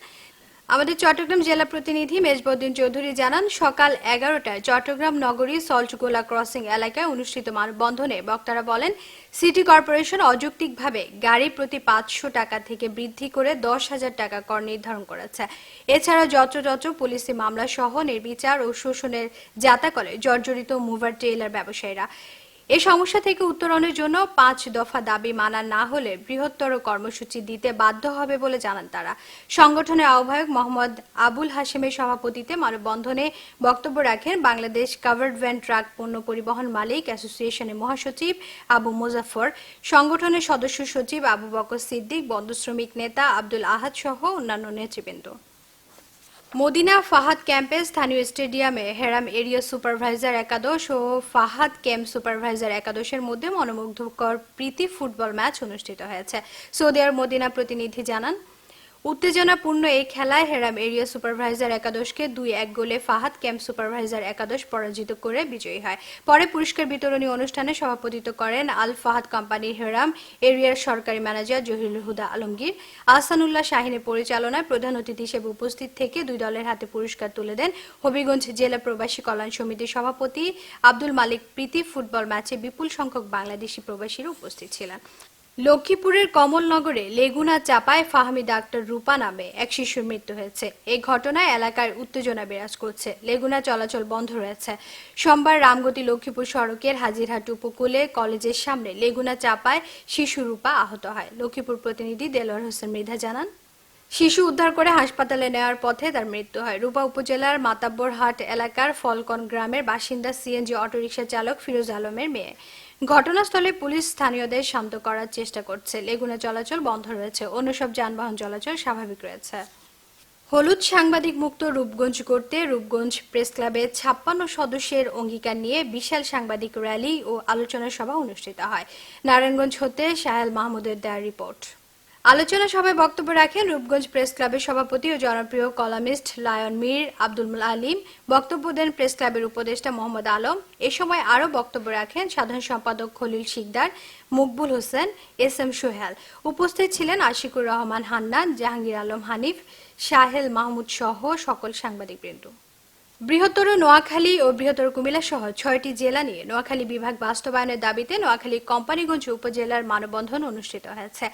আমাদের চট্টগ্রাম জেলা প্রতিনিধি মেজবউদ্দিন চৌধুরী জানান, সকাল 11টায় চট্টগ্রাম নগরীর সল্টগোলা ক্রসিং এলাকায় অনুষ্ঠিত মানববন্ধনে বক্তারা বলেন, সিটি কর্পোরেশন অযৌক্তিকভাবে গাড়ি প্রতি 500 টাকা থেকে বৃদ্ধি করে 10,000 টাকা কর নির্ধারণ করেছে। এছাড়া যত্রতত্র পুলিশি মামলা সহ নির্বিচার ও শোষণের যাতাকলে জর্জরিত মুভার ট্রেইলার ব্যবসায়ীরা। এই সমস্যা থেকে উত্তরণের জন্য 5 দফা দাবি মানা না হলে বৃহত্তর কর্মসূচি দিতে বাধ্য হবে বলে জানান তারা। সংগঠনের আহ্বায়ক মোহাম্মদ আবুল হাশেমের সভাপতিত্বে মানববন্ধনে বক্তব্য রাখেন বাংলাদেশ কাভার্ড ভ্যান ট্রাক পণ্য পরিবহন মালিক অ্যাসোসিয়েশনের মহাসচিব আবু মোজাফফর, সংগঠনের সদস্য সচিব আবু বকর সিদ্দিক, বন্দর শ্রমিক নেতা আব্দুল আহাদ সহ অন্যান্য নেতৃবৃন্দ। মদিনা ফাহাদ ক্যাম্পে স্থানীয় স্টেডিয়ামে হেরাম এরিয়া সুপারভাইজার একাদশ ও ফাহাদ ক্যাম্প সুপারভাইজার একাদশের মধ্যে মনোমুগ্ধকর প্রীতি ফুটবল ম্যাচ অনুষ্ঠিত হয়েছে। সৌদি আরব মদিনা প্রতিনিধি জানান, উত্তেজনাপূর্ণ এই খেলায় হেরাম এরিয়া সুপারভাইজার একাদশকে 2-1 গোলে ফাহাদ ক্যাম্প সুপারভাইজার একাদশ পরাজিত করে বিজয়ী হয়। পরে পুরস্কার বিতরণী অনুষ্ঠানে সভাপতিত্ব করেন আল ফাহাদ কোম্পানির হেরাম এরিয়ার সরকারি ম্যানেজার জহিরুল হুদা আলমগীর। আহসানুল্লাহ শাহিনের পরিচালনায় প্রধান অতিথি হিসেবে উপস্থিত থেকে 2 দলের হাতে পুরস্কার তুলে দেন হবিগঞ্জ জেলা প্রবাসী কল্যাণ সমিতির সভাপতি আব্দুল মালিক। প্রীতি ফুটবল ম্যাচে বিপুল সংখ্যক বাংলাদেশি প্রবাসীরা উপস্থিত ছিলেন। লক্ষ্মীপুরের কমলনগরে লেগুনা চাপায় ফাহমি ডাক্তার রূপা নামে এক শিশুর মৃত্যু হয়েছে। এই ঘটনায় এলাকার উত্তেজনা বিরাজ করছে। লেগুনা চলাচল বন্ধ রয়েছে। সোমবার রামগতি লক্ষ্মীপুর সড়কের হাজিরহাট উপকূলে কলেজের সামনে লেগুনা চাপায় শিশু রূপা আহত হয়। লক্ষ্মীপুর প্রতিনিধি দেলোয়ার হোসেন মৃধা জানান, শিশু উদ্ধার করে হাসপাতালে নেওয়ার পথে তার মৃত্যু হয়। রূপা উপজেলার মাতাব্বরহাট এলাকার ফলকন গ্রামের বাসিন্দা সিএনজি অটোরিকশা চালক ফিরোজ আলমের মেয়ে। ঘটনাস্থলে পুলিশ স্থানীয়দের শান্ত করার চেষ্টা করছে। লেগুনা চলাচল বন্ধ রয়েছে, অন্য সব যানবাহন চলাচল স্বাভাবিক রয়েছে। হলুদ সাংবাদিক মুক্ত রূপগঞ্জ করতে রূপগঞ্জ প্রেস ক্লাবে 56 সদস্যের অঙ্গীকার নিয়ে বিশাল সাংবাদিক র্যালি ও আলোচনা সভা অনুষ্ঠিত হয়। নারায়ণগঞ্জ হতে সাহেল মাহমুদের দেয়া রিপোর্ট। আলোচনা সভায় বক্তব্য রাখেন রূপগঞ্জ প্রেস ক্লাবের সভাপতি ও জনপ্রিয় কলামিস্ট লায়ন মীর আব্দুল আলিম। বক্তব্য দেন প্রেস ক্লাবের উপদেষ্টা মোহাম্মদ আলম। এ সময় আরও বক্তব্য রাখেন সাধারণ সম্পাদক খলিল শিকদার, মকবুল হোসেন, এস.এম. সোহেল। উপস্থিত ছিলেন আশিকুর রহমান হান্নান, জাহাঙ্গীর আলম হানিফ, সাহেল মাহমুদ সহ সকল সাংবাদিকবৃন্দ। বৃহত্তর নোয়াখালী ও বৃহত্তর কুমিল্লা সহ 6টি জেলা নিয়ে নোয়াখালী বিভাগ বাস্তবায়নের দাবিতে নোয়াখালী কোম্পানিগঞ্জ উপজেলার মানববন্ধন অনুষ্ঠিত হয়েছে।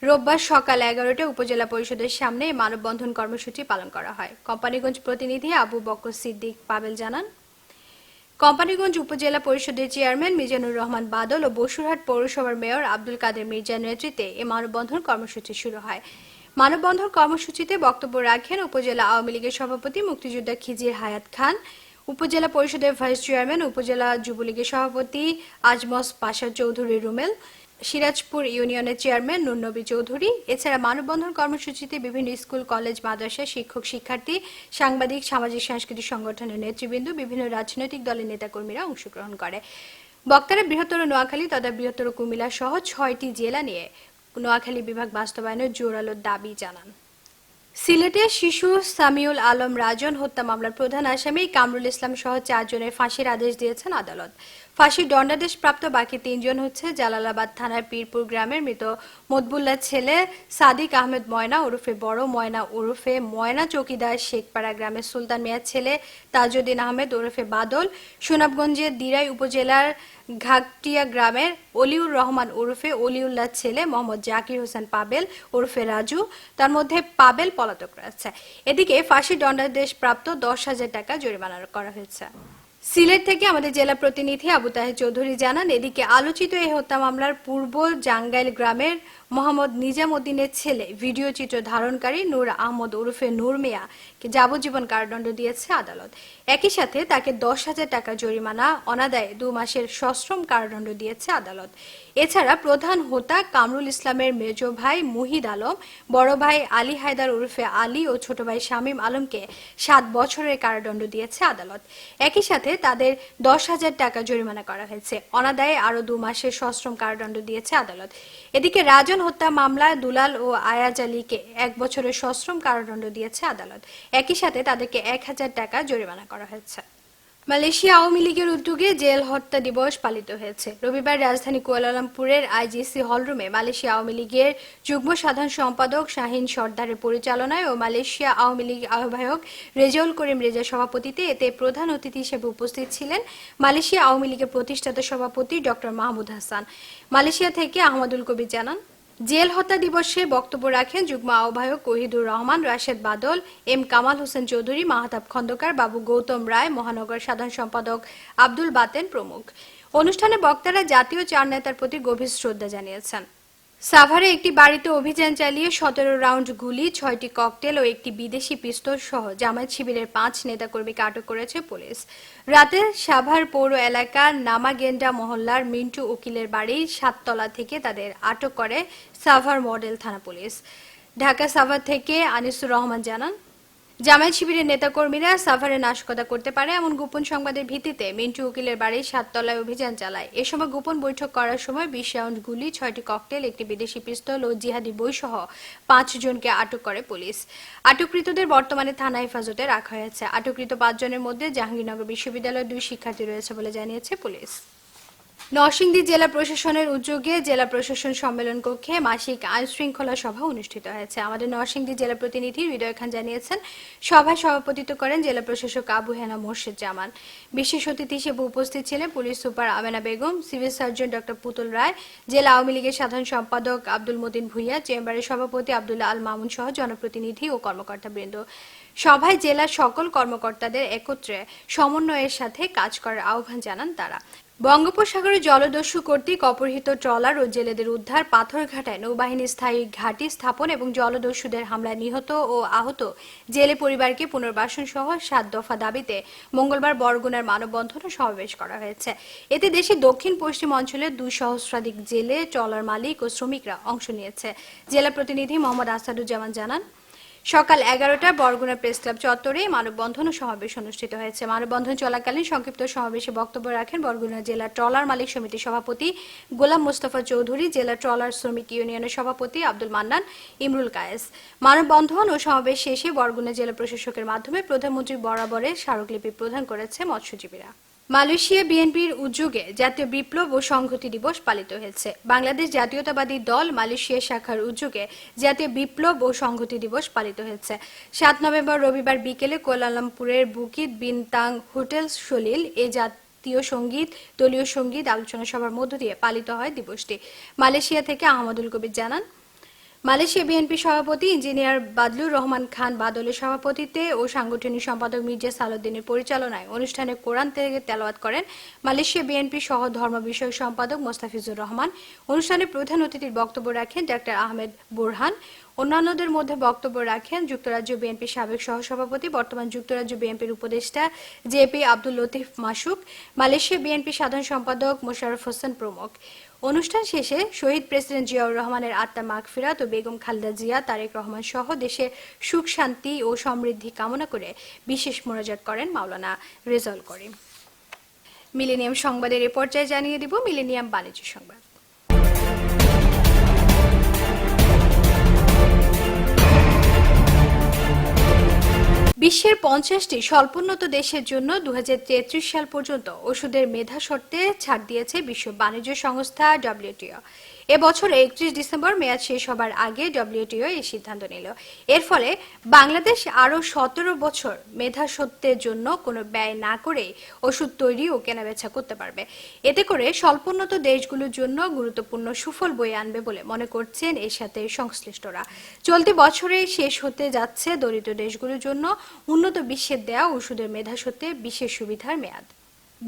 রোববার সকাল 11টায় উপজেলা পরিষদের সামনে এই মানববন্ধন কর্মসূচি পালন করা হয়। কোম্পানিগঞ্জ প্রতিনিধি আবু বকর সিদ্দিক পাবেল জানান, কোম্পানিগঞ্জ উপজেলা পরিষদের চেয়ারম্যান মিজানুর রহমান বাদল ও বসুরহাট পৌরসভার মেয়র আব্দুল কাদের মির্জার নেতৃত্বে এই মানববন্ধন কর্মসূচি শুরু হয়। মানববন্ধন কর্মসূচিতে বক্তব্য রাখেন উপজেলা আওয়ামী লীগের সভাপতি মুক্তিযোদ্ধা খিজির হায়াত খান, উপজেলা পরিষদের ভাইস চেয়ারম্যান উপজেলা যুবলীগের সভাপতি আজমস পাশা চৌধুরী রুমেল, সিরাজপুর ইউনিয়নের চেয়ারম্যান নুরনবী চৌধুরী। এছাড়া মানববন্ধন কর্মসূচিতে বিভিন্ন স্কুল, কলেজ, মাদ্রাসা, শিক্ষক, শিক্ষার্থী, সাংবাদিক, সামাজিক সাংস্কৃতিক সংগঠনের নেতৃবৃন্দ, বিভিন্ন রাজনৈতিক দলের নেতাকর্মীরা অংশগ্রহণ করে। বক্তারা বৃহত্তর নোয়াখালী তথা বৃহত্তর কুমিল্লা সহ 6টি জেলা নিয়ে নোয়াখালী বিভাগ বাস্তবায়নের জোরালো দাবি জানান। সিলেটের শিশু সামিউল আলম রাজন হত্যা মামলার প্রধান আসামি কামরুল ইসলাম সহ 4 জনের ফাঁসির আদেশ দিয়েছেন আদালত। ফাঁসির দণ্ডাদেশপ্রাপ্ত বাকি 3 জন হচ্ছে জালালাবাদ থানার পীরপুর গ্রামের মৃত মতবুল্লাহ ছেলে সাদিক আহমেদ ময়না ওরফে বড় ময়না ওরফে ময়না চৌকিদার, শেখপাড়া গ্রামের সুলতান মিয়ার ছেলে তাজউদ্দিন আহমেদ ওরফে বাদল, সুনামগঞ্জের দিরাই উপজেলার ঘাগটিয়া গ্রামের অলিউর রহমান ওরফে অলিউল্লাহ ছেলে মোহাম্মদ জাকির হোসেন পাবেল ওরফে রাজু। তার মধ্যে পাবেল পলাতক রয়েছে। এদিকে ফাঁসির দণ্ডাদেশপ্রাপ্ত 10,000 টাকা জরিমানা করা হয়েছে। সিলেট থেকে আমাদের জেলা প্রতিনিধি আবু তাহের চৌধুরী জানান, এদিকে আলোচিত এই হত্যা মামলার পূর্ব জাঙ্গাইল গ্রামের মোহাম্মদ নিজামউদ্দিনের ছেলে ভিডিও চিত্র ধারণকারী নূর আহমদ ওরফে নূর মিয়াকে যাবজ্জীবন কারাদণ্ড দিয়েছে আদালত। একই সাথে তাকে 10,000 টাকা জরিমানা, অনাদায়ে 2 মাসের সশ্রম কারাদণ্ড দিয়েছে আদালত। এছাড়া প্রধান হোতা কামরুল ইসলামের মেজ ভাই মুহিদ আলম, বড় ভাই আলী হায়দার ওরফে আলী ও ছোট ভাই শামীম আলমকে 7 বছরের কারাদণ্ড দিয়েছে আদালত। একই সাথে তাদের 10,000 টাকা জরিমানা করা হয়েছে। অনাদায়ে আরও 2 মাসের সশ্রম কারাদণ্ড দিয়েছে আদালত। এদিকে রাজন হত্যা মামলায় দুলাল ও আয়াজ আলীকে 1 বছরের সশ্রম কারাদণ্ড দিয়েছে আদালত। একই সাথে তাদেরকে 1,000 টাকা জরিমানা করা হয়েছে। মালয়েশিয়া আওয়ামী লীগের উদ্যোগে জেল হত্যা দিবস পালিত হয়েছে। রবিবার রাজধানী কুয়ালালামপুরের আইজিসি হলরুমে মালয়েশিয়া আওয়ামী লীগের যুগ্ম সাধারণ সম্পাদক শাহিন সর্দারের পরিচালনায় ও মালয়েশিয়া আওয়ামী লীগ আহ্বায়ক রেজাউল করিম রেজার সভাপতিত্বে এতে প্রধান অতিথি হিসেবে উপস্থিত ছিলেন মালয়েশিয়া আওয়ামী লীগের প্রতিষ্ঠাতা সভাপতি ডক্টর মাহমুদ হাসান। মালয়েশিয়া থেকে আহমদুল কবির জানান, জেল হত্যা দিবসে বক্তব্য রাখেন যুগ্ম আহ্বায়ক ওহিদুর রহমান, রাশেদ বাদল, এম কামাল হোসেন চৌধুরী, মাহতাব খন্দকার, বাবু গৌতম রায়, মহানগর সাধারণ সম্পাদক আব্দুল বাতেন প্রমুখ। অনুষ্ঠানে বক্তারা জাতীয় 4 নেতার প্রতি গভীর শ্রদ্ধা জানিয়েছেন। সাভারে একটি বাড়িতে অভিযান চালিয়ে 17 রাউন্ড গুলি, 6টি ককটেল ও একটি বিদেশি পিস্তল সহ জামায়াত শিবিরের 5 নেতাকর্মীকে আটক করেছে পুলিশ। রাতে সাভার পৌর এলাকার নামাগেন্ডা মহল্লার মিন্টু উকিলের বাড়ি 7তলা থেকে তাদের আটক করে সাভার মডেল থানা পুলিশ। ঢাকা সাভার থেকে আনিসুর রহমান জানান, জামায়াত শিবিরের নেতাকর্মীরা সাভারে নাশকতা করতে পারে এমন গোপন সংবাদের ভিত্তিতে মিন্টু উকিলের বাড়ি 7তলায় অভিযান চালায়। এ সময় গোপন বৈঠক করার সময় 20 রাউন্ড গুলি, 6টি ককটেল, একটি বিদেশি পিস্তল ও জিহাদি বই সহ 5 জনকে আটক করে পুলিশ। আটককৃতদের বর্তমানে থানা হেফাজতে রাখা হয়েছে। আটককৃত 5 জনের মধ্যে জাহাঙ্গীরনগর বিশ্ববিদ্যালয়ের 2 শিক্ষার্থী রয়েছে বলে জানিয়েছে পুলিশ। নরসিংদী জেলা প্রশাসনের উদ্যোগে জেলা প্রশাসন সম্মেলন কক্ষে মাসিক আইন শৃঙ্খলা সভা অনুষ্ঠিত হয়েছে। আমাদের নরসিংদী জেলা প্রতিনিধি হৃদয় খান জানিয়েছেন, সভায় সভাপতিত্ব করেন জেলা প্রশাসক আবু হেনা মোর্শেদ জামান। বিশেষ অতিথি হিসেবে উপস্থিত ছিলেন police super Amena Begum, civil surgeon doctor পুতুল রায়, জেলা আওয়ামী লীগের সাধারণ সম্পাদক আব্দুল মতিন ভুইয়া, চেম্বারের সভাপতি আব্দুল্লাহ আল মামুন সহ জনপ্রতিনিধি ও কর্মকর্তাবৃন্দ। সভায় জেলার সকল কর্মকর্তাদের একত্রে সমন্বয়ের সাথে কাজ করার আহ্বান জানান তারা। বঙ্গোপসাগরে জলদস্যু কর্তৃক অপহৃত ট্রলার ও জেলেদের উদ্ধার, পাথরঘাটায় নৌবাহিনীর স্থায়ী ঘাঁটি স্থাপন এবং জলদস্যুদের হামলায় নিহত ও আহত জেলে পরিবারকে পুনর্বাসন সহ 7 দফা দাবিতে মঙ্গলবার বরগুনার মানববন্ধন ও সমাবেশ করা হয়েছে। এতে দেশের দক্ষিণ পশ্চিম অঞ্চলের 2 সহস্রাধিক জেলে, ট্রলার মালিক ও শ্রমিকরা অংশ নিয়েছে। জেলা প্রতিনিধি মোহাম্মদ আসাদুজ্জামান জানান, সকাল 11টায় বরগুনা প্রেস ক্লাব চত্বরে মানববন্ধন ও সমাবেশ অনুষ্ঠিত হয়েছে। মানববন্ধন চলাকালীন সংক্ষিপ্ত সমাবেশে বক্তব্য রাখেন বরগুনা জেলা ট্রলার মালিক সমিতির সভাপতি গোলাম মোস্তফা চৌধুরী, জেলা ট্রলার শ্রমিক ইউনিয়নের সভাপতি আব্দুল মান্নান, ইমরুল কায়েস। মানববন্ধন ও সমাবেশ শেষে বরগুনা জেলা প্রশাসকের মাধ্যমে প্রধানমন্ত্রী বরাবরের স্মারকলিপি প্রদান করেছে মৎস্যজীবীরা। মালয়েশিয়া বিএনপির উদ্যোগে জাতীয় বিপ্লব ও সংহতি দিবস পালিত হয়েছে। বাংলাদেশ জাতীয়তাবাদী দল মালয়েশিয়া শাখার উদ্যোগে জাতীয় বিপ্লব ও সংহতি দিবস পালিত হয়েছে। 7 নভেম্বর রবিবার বিকেলে কুয়ালালামপুরের বুকিত বিনতাং হোটেল সলিল এ জাতীয় সঙ্গীত, দলীয় সঙ্গীত আলোচনা সভার মধ্য দিয়ে পালিত হয় দিবসটি। মালয়েশিয়া থেকে আহমদুল কবির জানান, মালয়েশিয়া বিএনপি সভাপতি ইঞ্জিনিয়ার বাদলুর রহমান খান বাদলের সভাপতিত্বে ও সাংগঠনিক সম্পাদক মির্জা সালাউদ্দিনের পরিচালনায় অনুষ্ঠানে কোরআন থেকে তেলাওয়াত করেন মালয়েশিয়া বিএনপি সহ ধর্ম বিষয়ক সম্পাদক মোস্তাফিজুর রহমান। অনুষ্ঠানে প্রধান অতিথির বক্তব্য রাখেন ডাক্তার আহমেদ বোরহান। অন্যান্যদের মধ্যে বক্তব্য রাখেন যুক্তরাজ্য বিএনপির সাবেক সহসভাপতি, বর্তমান যুক্তরাজ্য বিএনপির উপদেষ্টা জেপি আব্দুল লতিফ মাসুক, মালয়েশিয়া বিএনপি সাধারণ সম্পাদক মোশাররফ হোসেন প্রমুখ। অনুষ্ঠান শেষে শহীদ প্রেসিডেন্ট জিয়াউর রহমানের আত্মার মাগফিরাত ও বেগম খালেদা জিয়া, তারেক রহমান সহ দেশে সুখ শান্তি ও সমৃদ্ধি কামনা করে বিশেষ মোনাজাত করেন মাওলানা রেজাউল করিম। মিলেনিয়াম সংবাদের এ পর্যায়ে জানিয়ে দিব মিলেনিয়াম বাণিজ্য সংবাদ। বিশ্বের 50টি স্বল্পোন্নত দেশের জন্য 2033 সাল পর্যন্ত ওষুধের মেধা শর্তে ছাড় দিয়েছে বিশ্ব বাণিজ্য সংস্থা ডব্লিউটিও। এবছর 31 ডিসেম্বর মেয়াদ শেষ হবার আগে ডব্লিউটিও এই সিদ্ধান্ত নিল। এর ফলে বাংলাদেশ আরও 17 বছর মেধা সত্ত্বের জন্য কোনো ব্যয় না করে ওষুধ তৈরি ও কেনাবেচা করতে পারবে। এতে করে স্বল্পোন্নত দেশগুলোর জন্য গুরুত্বপূর্ণ সুফল বয়ে আনবে বলে মনে করছেন এর সাথে সংশ্লিষ্টরা। চলতি বছরে শেষ হতে যাচ্ছে দরিদ্র দেশগুলোর জন্য উন্নত বিশ্বের দেয়া ওষুধের মেধা সত্ত্বে বিশেষ সুবিধার মেয়াদ।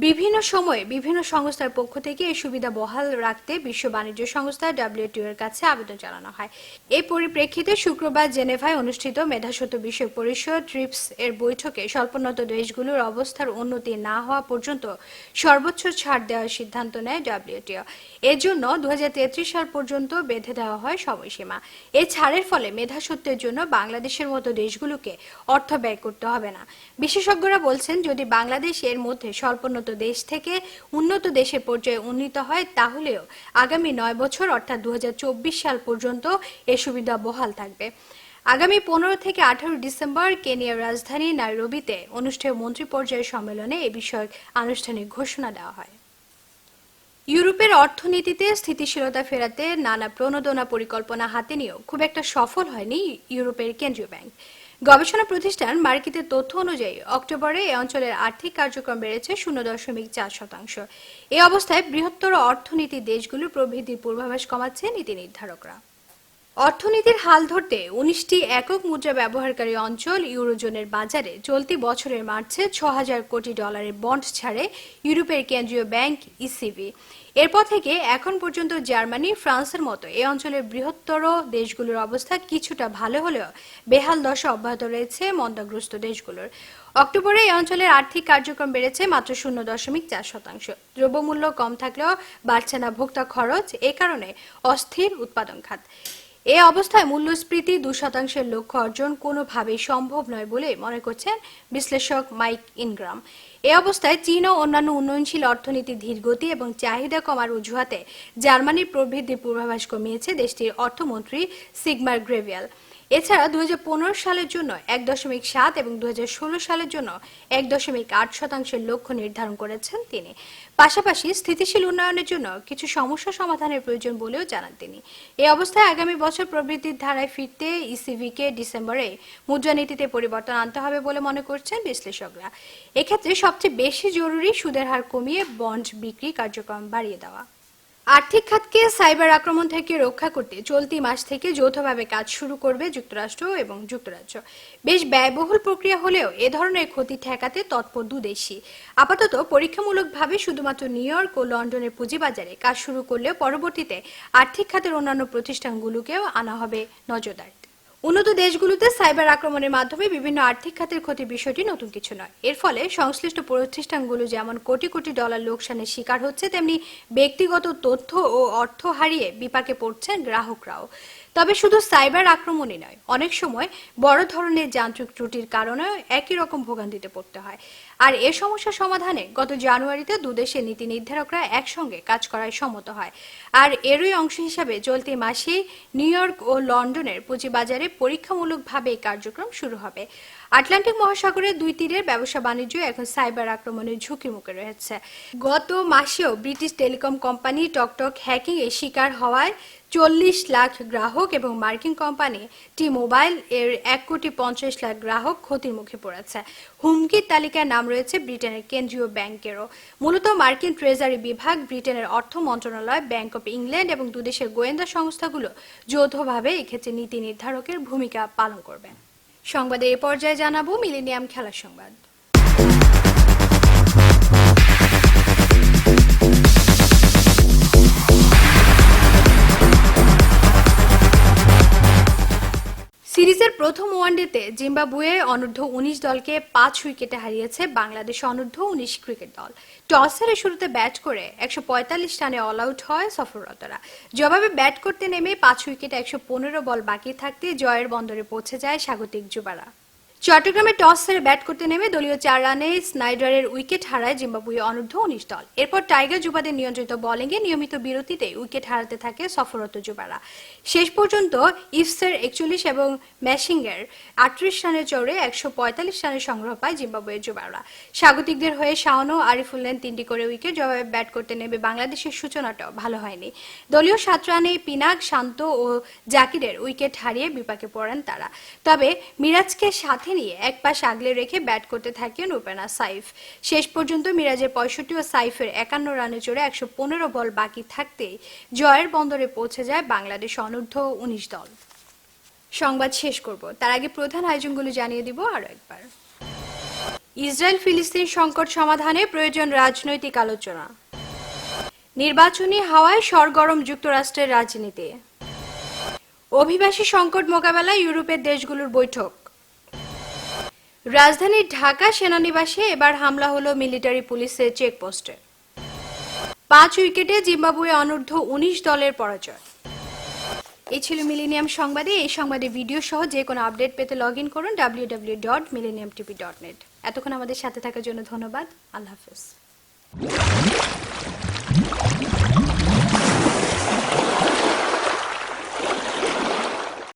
বিভিন্ন সময়ে বিভিন্ন সংস্থার পক্ষ থেকে এই সুবিধা বহাল রাখতে বিশ্ব বাণিজ্য সংস্থা WTO এর কাছে আবেদন জানানো হয়। এই পরিপ্রেক্ষিতে শুক্রবার জেনেভায় অনুষ্ঠিত মেধাস্বত্ব বিষয়ক পরিষদ ট্রিপস এর বৈঠকে স্বল্পোন্নত দেশগুলোর অবস্থার উন্নতি না হওয়া পর্যন্ত সর্বোচ্চ ছাড় দেওয়ার সিদ্ধান্ত নেয় WTO। এর জন্য 2033 সাল পর্যন্ত বেঁধে দেওয়া হয় সময়সীমা। এই ছাড়ের ফলে মেধাস্বত্বের জন্য বাংলাদেশের মতো দেশগুলোকে অর্থ ব্যয় করতে হবে না। বিশেষজ্ঞরা বলছেন, যদি বাংলাদেশ এর মধ্যে স্বল্পোন্নত দেশ থেকে উন্নত দেশের পর্যায়ে উন্নীত হয়, তাহলেও আগামী 9 বছর অর্থাৎ 2024 সাল পর্যন্ত এ সুবিধা বহাল থাকবে। আগামী 15 থেকে 18 ডিসেম্বর কেনিয়ার রাজধানী নাইরোবিতে অনুষ্ঠেয় মন্ত্রী পর্যায়ের সম্মেলনে এ বিষয়ক আনুষ্ঠানিক ঘোষণা দেওয়া হয়। ইউরোপের অর্থনীতিতে স্থিতিশীলতা ফেরাতে নানা প্রণোদনা পরিকল্পনা হাতে নিয়েও খুব একটা সফল হয়নি ইউরোপের কেন্দ্রীয় ব্যাংক। গবেষণা প্রতিষ্ঠান মার্কিটের তথ্য অনুযায়ী অক্টোবরে এই অঞ্চলের আর্থিক কার্যক্রম বেড়েছে 0.4%। এই অবস্থায় বৃহত্তর অর্থনীতি দেশগুলোর প্রবৃদ্ধির পূর্বাভাস কমাচ্ছে নীতি নির্ধারকরা। অর্থনীতির হাল ধরতে 19টি একক মুদ্রা ব্যবহারকারী অঞ্চল ইউরোজোনের বাজারে চলতি বছরের মার্চে $6,000 কোটি বন্ড ছাড়ে ইউরোপের কেন্দ্রীয় ব্যাংক ECB। এরপর থেকে এখন পর্যন্ত জার্মানি, ফ্রান্সের মতো এই অঞ্চলের বৃহত্তর দেশগুলোর অবস্থা কিছুটা ভালো হলেও বেহাল দশা অব্যাহত রয়েছে মন্দাগ্রস্ত দেশগুলোর। অক্টোবরে এই অঞ্চলের আর্থিক কার্যক্রম বেড়েছে মাত্র 0.4%। দ্রব্যমূল্য কম থাকলেও বাড়ছে না ভোক্তা খরচ, এ কারণে অস্থির উৎপাদন খাত। এ অবস্থায় মূল্যস্ফীতি 2% লক্ষ্য অর্জন কোনোভাবেই সম্ভব নয় বলে মনে করছেন বিশ্লেষক মাইক ইনগ্রাম। এ অবস্থায় চীন ও অন্যান্য উন্নয়নশীল অর্থনীতির ধীরগতি এবং চাহিদা কমার অজুহাতে জার্মানির প্রবৃদ্ধির পূর্বাভাস কমিয়েছে দেশটির অর্থমন্ত্রী সিগমার গ্রেভিয়াল। এছাড়া 2015 সালের জন্য 1.7 এবং 2016 সালের জন্য 1.8% লক্ষ্য নির্ধারণ করেছেন তিনি। পাশাপাশি স্থিতিশীল উন্নয়নের জন্য কিছু সমস্যা সমাধানের প্রয়োজন বলেও জানান তিনি। এই অবস্থায় আগামী বছর প্রবৃদ্ধির ধারায় ফিরতে ECB-কে ডিসেম্বরে মুদ্রানীতিতে পরিবর্তন আনতে হবে বলে মনে করছেন বিশ্লেষকরা। এক্ষেত্রে সবচেয়ে বেশি জরুরি সুদের হার কমিয়ে বন্ড বিক্রি কার্যক্রম বাড়িয়ে দেওয়া। আর্থিক খাতকে সাইবার আক্রমণ থেকে রক্ষা করতে চলতি মাস থেকে যৌথভাবে কাজ শুরু করবে যুক্তরাষ্ট্র এবং যুক্তরাজ্য। বেশ ব্যয়বহুল প্রক্রিয়া হলেও এ ধরনের ক্ষতি ঠেকাতে তৎপর দুদেশই। আপাতত পরীক্ষামূলকভাবে শুধুমাত্র নিউ ইয়র্ক ও লন্ডনের পুঁজিবাজারে কাজ শুরু করলেও পরবর্তীতে আর্থিক খাতের অন্যান্য প্রতিষ্ঠানগুলোকেও আনা হবে নজরদারিতে। উন্নত দেশগুলোতে সাইবার আক্রমণের মাধ্যমে বিভিন্ন আর্থিক খাতের ক্ষতির বিষয়টি নতুন কিছু নয়। এর ফলে সংশ্লিষ্ট প্রতিষ্ঠানগুলো যেমন কোটি কোটি ডলার লোকসানের শিকার হচ্ছে, তেমনি ব্যক্তিগত তথ্য ও অর্থ হারিয়ে বিপাকে পড়ছেন গ্রাহকরাও। তবে শুধু সাইবার আক্রমণই নয়, অনেক সময় বড় ধরনের যান্ত্রিক ত্রুটির কারণেও একই রকম ভোগান্তিতে পড়তে হয়। আর এ সমস্যা সমাধানে গত জানুয়ারিতে দুদেশের নীতি নির্ধারকরা একসঙ্গে কাজ করায় সম্মত হয়। আর এরই অংশ হিসাবে চলতি মাসেই নিউ ইয়র্ক ও লন্ডনের পুঁজিবাজারে পরীক্ষামূলকভাবে এই কার্যক্রম শুরু হবে। আটলান্টিক মহাসাগরের দুই তীরের ব্যবসা বাণিজ্য এখন সাইবার আক্রমণের ঝুঁকির মুখে রয়েছে। গত মাসেও ব্রিটিশ টেলিকম কোম্পানি টকটক হ্যাকিং এর শিকার হওয়ায় 40 লাখ গ্রাহক এবং মার্কিন কোম্পানি টি-মোবাইল এর 1,50,00,000 গ্রাহক ক্ষতির মুখে পড়েছে। হুমকির তালিকায় নাম রয়েছে ব্রিটেনের কেন্দ্রীয় ব্যাংকেরও। মূলত মার্কিন ট্রেজারি বিভাগ, ব্রিটেনের অর্থ মন্ত্রণালয়, ব্যাংক অব ইংল্যান্ড এবং দুদেশের গোয়েন্দা সংস্থাগুলো যৌথভাবে এক্ষেত্রে নীতি নির্ধারকের ভূমিকা পালন করবে। সংবাদে এ পর্যায়ে জানাবো মিলেনিয়াম খেলার সংবাদ। সিরিজের প্রথম ওয়ানডেতে জিম্বাবুয়ে অনূর্ধ্ব 19 দলকে 5 উইকেটে হারিয়েছে বাংলাদেশ অনূর্ধ্ব 19 ক্রিকেট দল। টস হেরে শুরুতে ব্যাট করে 145 রানে অল আউট হয় সফররতরা। জবাবে ব্যাট করতে নেমে 5 উইকেটে 115 বল বাকি থাকতে জয়ের বন্দরে পৌঁছে যায় স্বাগতিক যুবারা। চট্টগ্রামে টস হেরে ব্যাট করতে নেমে দলীয় 4 রানে স্নাইডারের উইকেট হারায় জিম্বাবুয়ে অনূর্ধ্ব 19 দল। এরপর টাইগার যুবাদের নিয়ন্ত্রিত বোলিংয়ে নিয়মিত বিরতিতে উইকেট হারাতে থাকে সফররত যুবারা। শেষ পর্যন্ত ইভসের 41 এবং ম্যাশিংয়ের 38 রানের চড়ে 145 রানের সংগ্রহ পায় জিম্বাবুয়ের যুবারা। স্বাগতিকদের হয়ে শাওন ও আরিফুল নেন 3টি করে উইকেট। জবাবে ব্যাট করতে নেমে বাংলাদেশের সূচনাটাও ভালো হয়নি। দলীয় 7 রানে পিনাক, শান্ত ও জাকিরের উইকেট হারিয়ে বিপাকে পড়েন তারা। তবে মিরাজকে সাথে নিয়ে এক পাশ আগলে রেখে ব্যাট করতে থাকেন ওপেনার সাইফ। শেষ পর্যন্ত মিরাজের 65 ও সাইফের 51 রানে চড়ে 115 বল বাকি থাকতেই জয়ের বন্দরে পৌঁছে যায় বাংলাদেশ অনূর্ধ্ব 19 দল। সংবাদ শেষ করব, তার আগে প্রধান আয়োজনগুলো জানিয়ে দিব আরো একবার। ইসরায়েল ফিলিস্তিন সংকট সমাধানে প্রয়োজন রাজনৈতিক আলোচনা। নির্বাচনী হাওয়ায় সরগরম যুক্তরাষ্ট্রের রাজনীতি। অভিবাসী সংকট মোকাবেলায় ইউরোপের দেশগুলোর বৈঠক। রাজধানীর ঢাকা সেনানিবাসে এবার হামলা হলো মিলিটারি পুলিশের চেকপোস্টে। 5 উইকেটে জিম্বাবুয়ে অনূর্ধ্ব 19 দলের পরাজয়। এই ছিল মিলেনিয়াম সংবাদে। এই সংবাদে ভিডিও সহ যে কোনো আপডেট পেতে লগ ইন করুন www.millenniumtv.net। এতক্ষণ আমাদের সাথে থাকার জন্য ধন্যবাদ। আল্লাহ হাফেজ।